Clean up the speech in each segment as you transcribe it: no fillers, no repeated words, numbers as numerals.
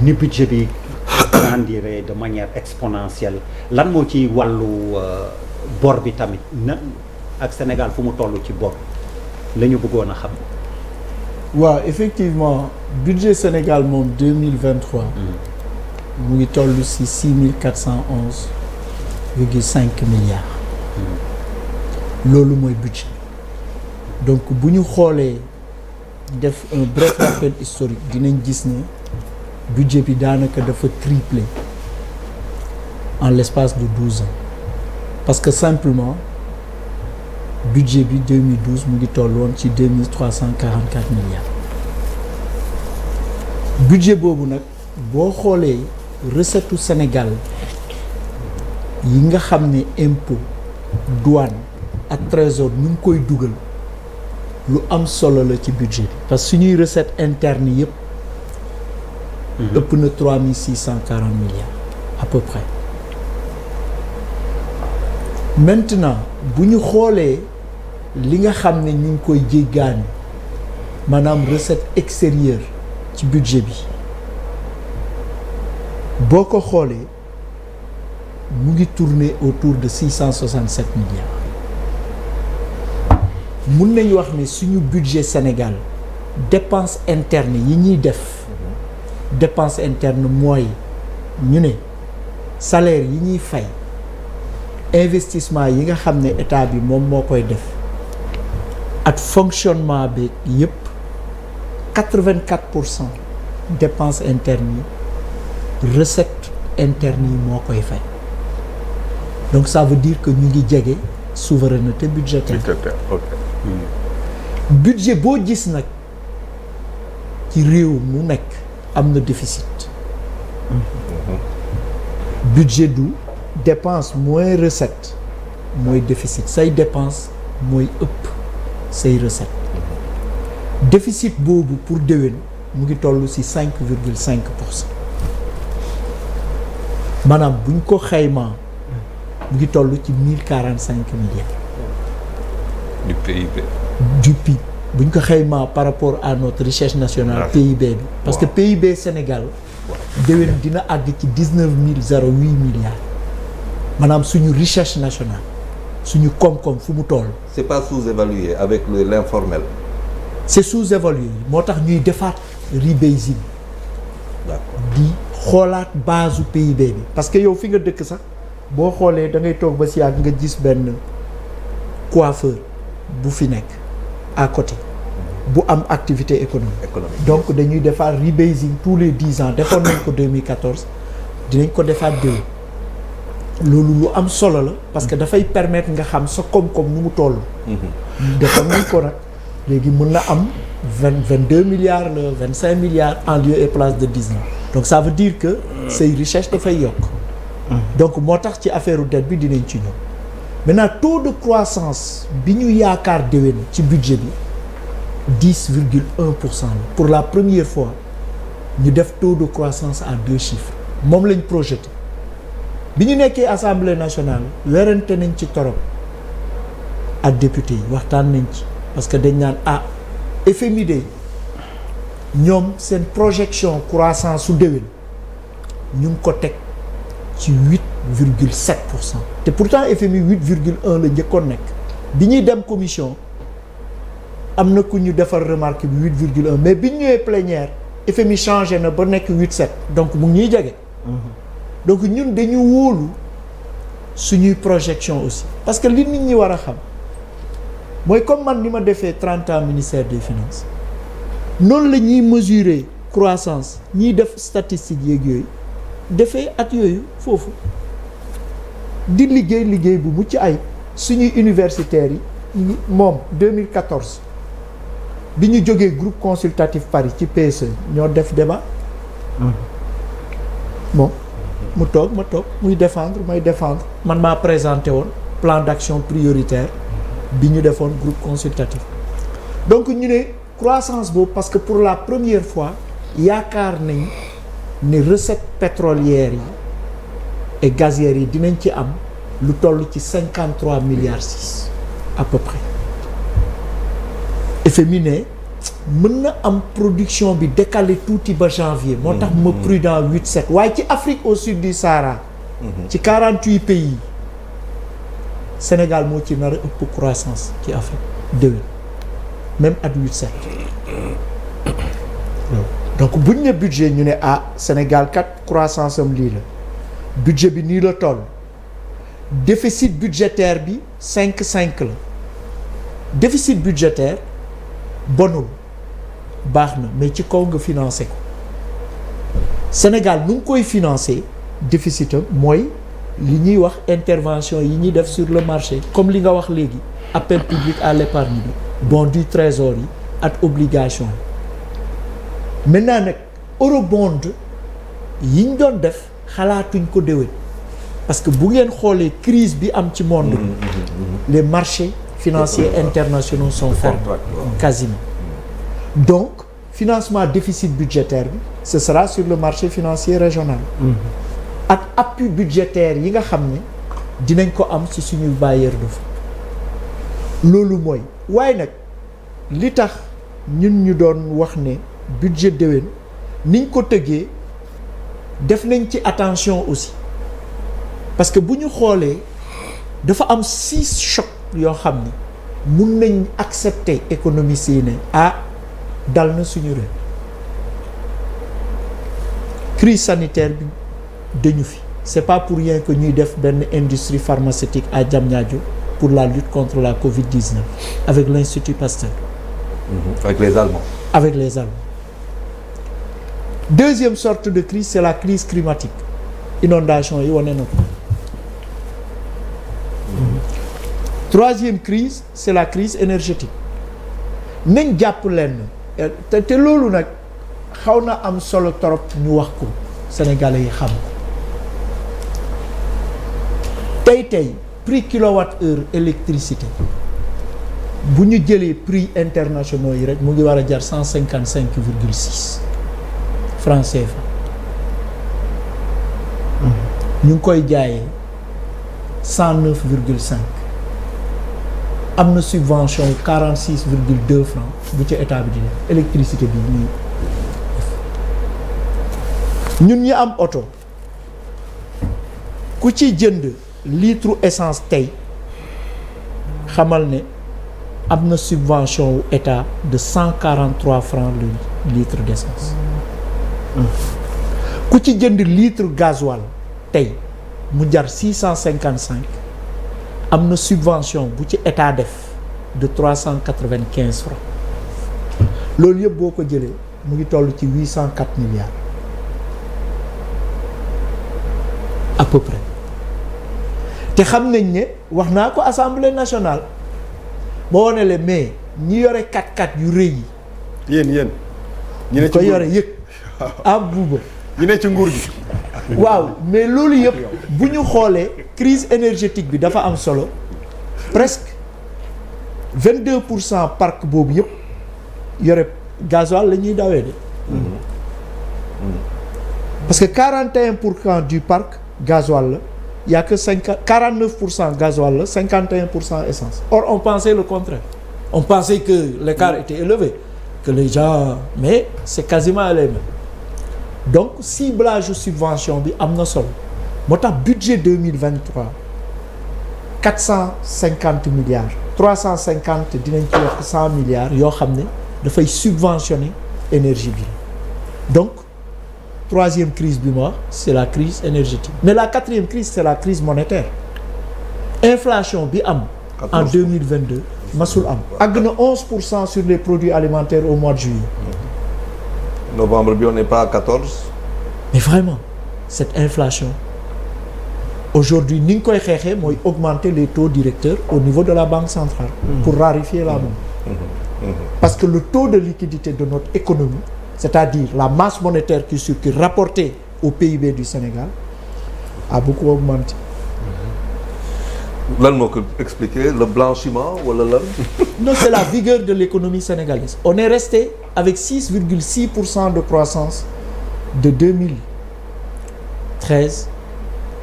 ni budget bi grandirait de manière exponentielle lan moo ci wàllu bor bi tamit na ak Sénégal fu mu toll ci bor la ñu bëggoon a xam. waaw effectivement budget Sénégal moom 2023 mu ngi toll ci 6411,5 milliards loolu mooy budget donc bu ñu xoolee def un bref rappel historique dinañ gis ne budget bi daanaka dafa triplé en l'espace de 12 ans parce que simplement budget bi 2012 mu ngi tolloon ci 2344 milliards budget boobu nag boo xoolee recette u Sénégal yi nga xam ne impôt douane ak trésor ñu ngi koy dugal lu am solo la ci budget bi parce que suñuy recette interne yëpp ëpp na 3640 milliards à peu près maintenant bu ñu xoolee li nga xam ne ñu ngi koy jéggaani maanaam recette extérieure ci budget bi boo ko xoolee mu ngi tourner autour de 667 milliards mun nañu wax ne suñu budget Sénégal dépense interne yi ñuy def dépense interne mooy ñu ne salaire yi ñuy fay investissement yi nga xam ne état bi moom moo koy def ak fonctionnement bi yëpp 84% dépense interne yi recette interne yi moo koy fay donc ça veut dire que ñu ngi jege souveraineté budgétaire. Okay. budget boo gis nag ci réew mu nekk am na déficit. budget du dépense moins recette mooy déficit say dépense mooy ëpp say recette déficit boobu pour déwén mu ngi toll ci 5,5% maanaam buñ ko xaymaa mu ngi toll ci 1045 milliards. du PIB. du PIB buñ ko xaymaa par rapport à notre richesse nationale. PIB bi parce que PIB Sénégal. déwén dina àgg ci 19,08 milliards maanaam suñu richesse nationale suñu koom-koom fu mu toll. c'est pas sous-évalué avec l'informel. c'est sous-évalué moo tax ñuy defaat rebasing. d'accord di xoolaat base u PIB bi parce que yow fi nga dëkk sax boo xoolee da ngay toog ba si yàgg nga gis benn coiffeur bu fi nekk à côté. bu am activité économique. donc dañuy defaat rebasing tous les 10 ans defoon nañ ko 2014 dinañ ko defaat déwén loolu lu am solo la parce que dafay permettre nga xam sa koom-koom nu mu toll. defoon nañ ko nag léegi mën na am 22 milliards la 25 milliards en lieu et place de 19 donc ça veut dire que say richesse dafay yokk. donc moo tax ci affaire dette bi dinañ ci ñëw maintenant taux de croissance bi ñu yaakaar déwén ci budget bi. 10,1% pour la première fois ñu def taux de croissance à 2 chiffres moom lañ projeté bi ñu nekkee assemblée nationale werante nañ ci torop ak député yi waxtaan nañ ci parce que dañ naan FMI de ñoom seen projection croissance su déwén ñu ngi ko teg ci 8,7% te pourtant FMI 8,1 la njëkkoon nekk bi ñuy dem commission. am na ku ñu defar remarque bi 8,1 mais bi ñu ñëwee plénière FMI changé na ba nekk 8,7 donc mu ngi ñuy jege. donc ñun dañu wóolu suñuy projection aussi parce que li nit ñi war a xam mooy comme man ni ma defee 30 ans ministère des finances noonu la ñuy mesurer croissance ñiy def statistique yeeg yooyu defee at yooyu foofu di liggéey bu mucc ay suñuy universitaires yi moom 2014. bi ñu jógee groupe consultatif Paris ci PSE ñoo def débat bon mu toog ma toog muy défendre may défendre man maa présenté woon plan d'action prioritaire bi ñu defoon groupe consultatif donc ñu ne croissance boobu parce que pour la première fois yaakaar nañ ne recettes pétrolières yi et gazières yi dinañ ci am lu toll ci 53 milliards 6 à peu près FMI ne mën na am production bi décalé tuuti ba janvier. moo tax ma prudent 8-7 waaye ci Afrique au sud du Sahara. ci 48 pays. Sénégal moo ci nar a ëpp croissance ci Afrique déwén même at 8-7. donc bu ñu ne budget ñu ne Sénégal kat croissance am lii la budget bi nii la toll déficit budgétaire bi 5,5 la déficit budgétaire bonul baax na mais ci kaw nga financé ko Sénégal nu ngi koy financé déficit am mooy li ñuy wax intervention yi ñuy def sur le marché comme li nga wax léegi appel public à l'épargne bi bon du trésor yi ak obligation yi maintenant nag eurobond yi ñu doon def xalaatuñ ko déwén parce que bu ngeen xoolee crise bi am ci monde les marchés financiers internationaux sont fermés quasiment donc financement déficit budgétaire bi ce sera sur le marché financier régional ak appui budgétaire yi nga xam ne dinañ ko am ci suñuy bailleurs de fonds loolu mooy waaye nag li tax ñun ñu doon wax ne budget déwén niñ ko tëggee def nañ ci attention aussi parce que bu ñu xoolee dafa am 6 chocs yoo xam ne mun nañ accepter économistes yi ne dal na suñu réew crise sanitaire bi dañu fi c'est pas pour rien que ñuy def benn industrie pharmaceutique à Diamniadio pour la lutte contre la Covid-19 avec l'Institut Pasteur. Avec les Allemands. Avec les Allemands. Deuxième sorte de crise c'est la crise climatique inondation yi wane na ko. Troisième crise c'est la crise énergétique nañ jàpp leen te loolu nag xaw na am solo torop ñu wax ko sénégalais yi xam ko tey prix kilowatt-heure électricité bu ñu jëlee prix internationaux yi rek mu ngi war a jar 155,6 francs CFA ñu ngi koy jaayee 109,5 am na subvention 46,2 francs bu ci état bi di def électricité bi ñun ñi am oto ku ci jënd litre essence tey xamal ne am na subvention wu état de 143 francs le litre d'essence ku ci jënd litre gasoil tey mu jar 655 am na subvention bu ci état def de 395 francs loolu yëpp boo ko jëlee mu ngi toll ci 804 milliards à peu près te xam nañ ne wax naa ko assemblée nationale boo wane le mais ñi yore 4x4 yu rëy yi. yéen ñi ne ci ko yore yëg am buuba ñi ne ci nguur gi. waaw mais loolu yëpp bu ñu xoolee crise énergétique bi dafa am solo presque 22% parc boobu yëpp yore gasoil la ñuy dawee de. parce que 41% du parc gasoil la y a que 49% gasoil la 51% essence. Or on pensait le contraire. On pensait que l'écart était élevé, que les gens, mais c'est quasiment les mêmes. Donc ciblage subvention bi am na solo moo tax budget 2023 450 milliards 350 dinañ ci wax 100 milliards yoo xam ne dafay subventionner énergie bi donc troisième crise bi ma wax c'est la crise énergétique mais la quatrième crise c'est la crise monétaire inflation bi am en 2022 masul am àgg na 11% sur les produits alimentaires au mois de juillet. Novembre bi on n'est pas à 14. Mais vraiment cette inflation aujourd'hui ni ñu koy xeexee mooy augmenter les taux directeurs au niveau de la banque centrale. Pour raréfier la monnaie. Parce que le taux de liquidité de notre économie, c'est-à-dire la masse monétaire qui circule rapportée au PIB du Sénégal, a beaucoup augmenté. Lan moo ko expliquer le blanchiment wala lan. Non, c'est la vigueur de l'économie sénégalaise. On est resté avec 6,6% de croissance de 2013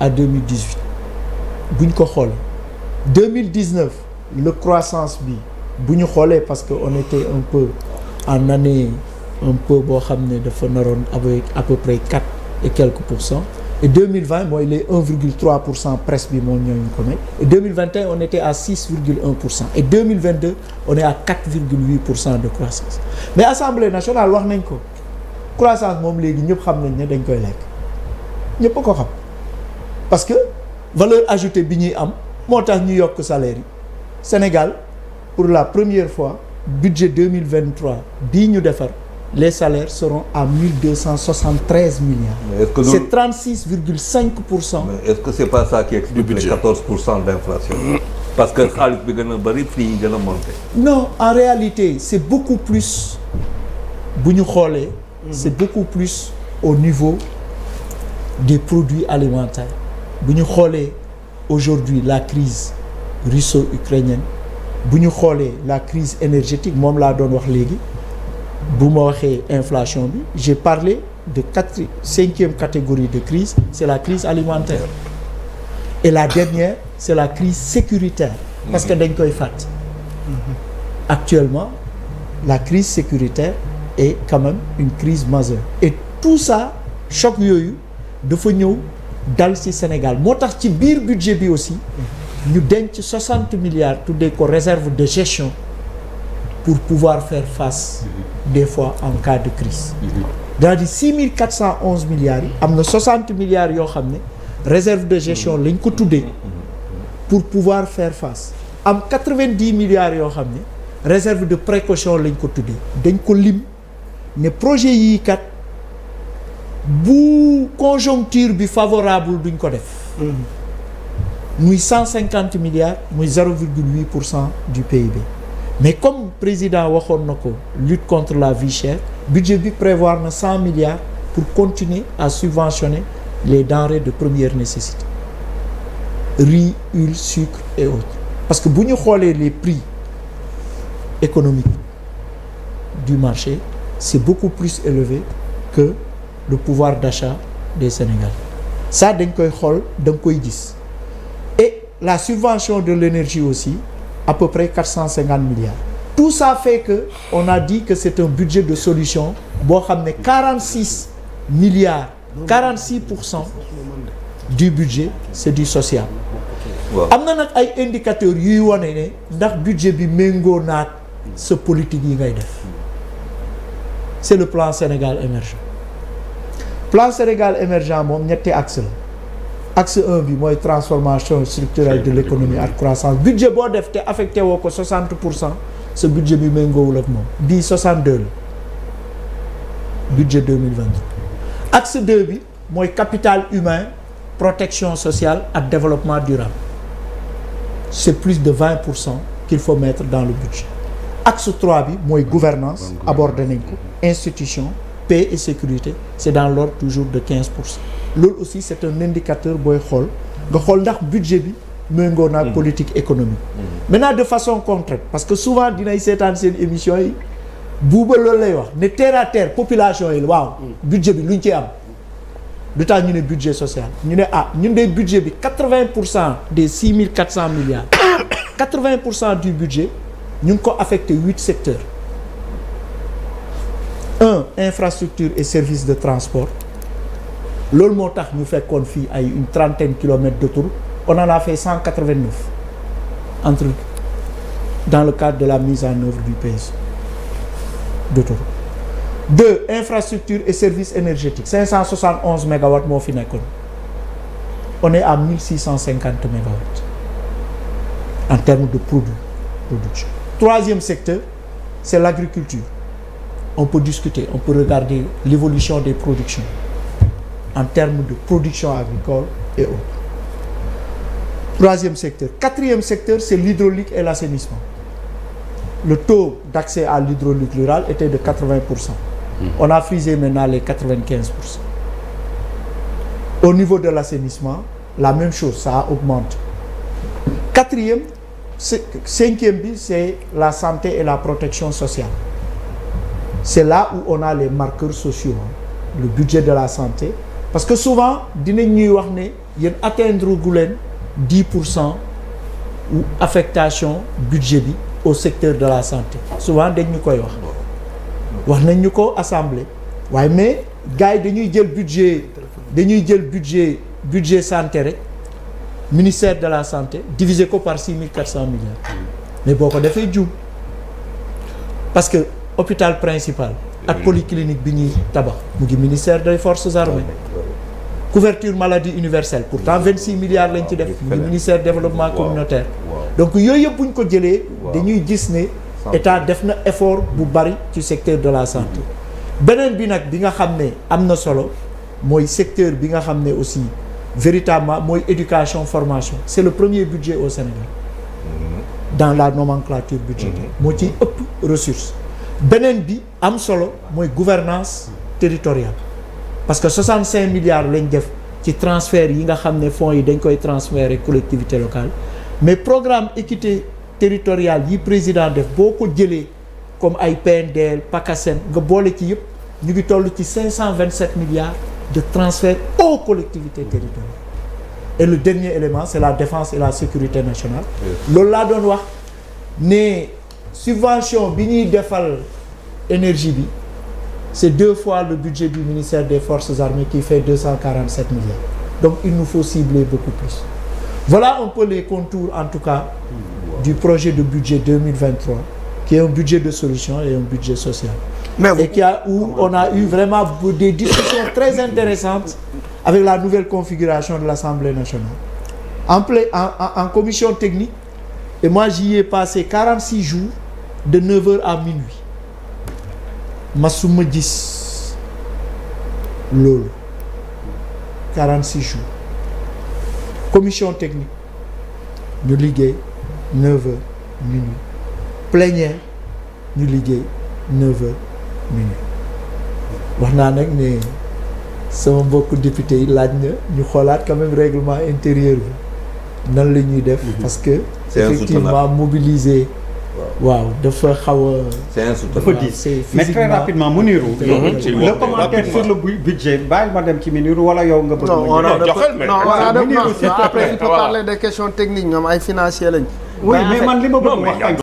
à 2018. bu ñu ko xoolee 2019 le croissance bi bu ñu xoolee parce que on était un peu en année un peu boo xam ne dafa naroon avec à peu près 4 et quelques %. Et 2020 mooy les 1,3% presse bi moo ñooñu ko may. Et 2021 on était à 6,1%. Et 2022 on est à 4,8% de croissance. Mais Assemblée nationale wax nañ ko croissance moom léegi ñëpp xam nañ ne dañ koy lekk ñëpp a ko xam parce que valeur ajoutée bi ñuy am moo tax ñu yokk salaire yi Sénégal pour la première fois budget 2023 bii ñu defar les salaires seront à 1273 milliards. Mais est-ce que c'est 36,5%. Mais est-ce que c'est pas ça qui explique les 14% d'inflation? Parce que xaalis bi gën a bëri prix yi gën a monter. Non, en réalité c'est beaucoup plus bu ñu xoolee. C'est beaucoup plus au niveau des produits alimentaires. Bu ñu xoolee aujourd'hui la crise russo-ukrainienne bu ñu xoolee la crise énergétique moom laa doon wax léegi bu ma waxee inflation bi j'ai parlé de 5e catégorie de crise, c'est la crise alimentaire. Et la dernière, c'est la crise sécuritaire. Parce que dañ koy fàtte. Actuellement, la crise sécuritaire est quand même une crise majeure. Et tout ça, choc yooyu dafa ñëw dal ci Sénégal. Moo tax ci biir budget bi aussi ñu denc 60 milliards tuddee ko réserve de gestion pour pouvoir faire face des fois en cas de crise. C'est-à-dire 6411 milliards yi am na 60 milliards yoo xam ne réserve de gestion lañ ko tuddee pour pouvoir faire face am 90 milliards yoo xam ne réserve de précaution lañ ko tuddee dañ ko lim ne projet yii kat bu conjoncture bi favorable duñ ko def muy 150 milliards muy 0,8% du PIB. Mais comme président waxoon na ko lutte contre la vie chère budget bi prévoir na 100 milliards pour continuer à subventionner les denrées de première nécessité riz, huile, sucre et autres. Parce que bu ñu xoolee les prix économiques du marché c'est beaucoup plus élevé que le pouvoir d'achat des Sénégalais. Ça dañ koy xool da nga koy gis. Et la subvention de l'énergie aussi à peu près 450 milliards. Tout ça fait que on a dit que c'est un budget de solution boo xam ne 46 milliards 46% du budget c'est du social. am na nag ay indicateurs yuy wane ne ndax budget bi méngoo naat sa politique yi ngay def. C'est le plan Sénégal émergent. Plan Sénégal émergent moom ñetti axe la. Axe 1 bi mooy transformation structurelle de l'économie ak croissance budget boo def te affecté woo ko 60% ce budget bi méngoowul ak moom bii 62 la budget 2023. Axe 2 bi mooy capital humain protection sociale ak développement durable c'est plus de 20% qu'il faut mettre dans le budget. Axe 3 bi mooy gouvernance abordé nañ ko institution paix et sécurité c'est dans l'ordre toujours de 15%. Loolu aussi c'est un indicateur booy xool nga xool ndax budget bi méngoo naag politique économique. Maintenant de façon concrète parce que souvent dinay seetaan seen émission yi buuba loolu lay wax ne terre à terre population yi waaw budget bi luñ ci am lu tax ñu ne budget social ñu ne ñun de budget bi 80% des 6400 milliards 80% du budget ñu ngi ko affecté 8 secteurs. 1 infrastructure et services de transport. Loolu moo tax ñu fekkoon fii ay une trentaine kilomètres d'autoroute on en a fait 189 entre dans le cadre de la mise en œuvre du PSE d'autoroute. 2 infrastructures et services énergétiques 571 mégawatts moo fi nekkoon on est à 1650 mégawatts en termes de production. 3e secteur c'est l'agriculture. On peut discuter, on peut regarder l'évolution des productions en termes de production agricole et autres. 3e secteur. 4e secteur, c'est l'hydraulique et l'assainissement. Le taux d'accès à l'hydraulique rurale était de 80%. On a frisé maintenant les 95%. Au niveau de l'assainissement, la même chose, ça augmente. 4e, 5e, c'est la santé et la protection sociale. C'est là où on a les marqueurs sociaux, le budget de la santé. Parce que souvent, dinañ ñuy wax ne yéen atteindre gu leen 10% ou affectation budget bi au secteur de la santé. Souvent dañ ñu koy wax. wax nañ ñu ko assemblée waaye mais gars yi dañuy jël budget santé rek ministère de la santé diviser ko par 6400 milliards mais boo ko defee juum parce que hôpital principal ak polyclinique bi ñuy tabax mu ngi ministère des forces armées couverture maladie universelle pourtant 26 milliards lañ ci def mu ngi ministère développement communautaire donc yooyu yëpp bu ñu ko jëlee dañuy gis ne état def na effort bu bari ci secteur de la santé beneen bi nag bi nga xam ne am na solo mooy secteur bi nga xam ne aussi véritablement mooy éducation formation c'est le premier budget au Sénégal dans la nomenclature budgétaire moo ciy ëpp ressources beneen bi am solo mooy gouvernance territoriale parce que 65 milliards lañ def ci transfert yi nga xam ne fonds yi dañ koy transférer collectivité locale mais programme équité territoriale yi président def boo ko jëlee comme ay PNDL PACASEN nga boole ci yëpp ñu ngi toll ci 527 milliards de transfert aux collectivités territoriales et le dernier élément c'est la défense et la sécurité nationale loolu laa doon wax ne subvention bi ñuy defal énergie bi c'est 2 fois le budget du ministère des forces armées qui fait 247 milliards donc il nous faut cibler beaucoup plus voilà un peu les contours en tout cas du projet de budget 2023 qui est un budget de solution et un budget social et où on a eu vraiment des discussions très intéressantes avec la nouvelle configuration de l'Assemblée nationale en commission technique et moi j'y ai passé 46 jours de 9h à minuit masuma gis loolu 46 jours commission technique ñu liggéey 9h minuit plénière ñu liggéey 9h minuit wax naa nag ne sama mbokku député yi laaj na ñu xoolaat quand même règlement intérieur bi nan la ñuy def parce que effectivement mobiliser waaw dafa xaw a c'est dafa diis mais très rapidement Mounirou le commentaire sur le budget bàyyi ma dem ci Mounirou wala yow nga bëgg après il peut parler des questions techniques ñoom ay financiers lañ oui mais man li ma bëgg wax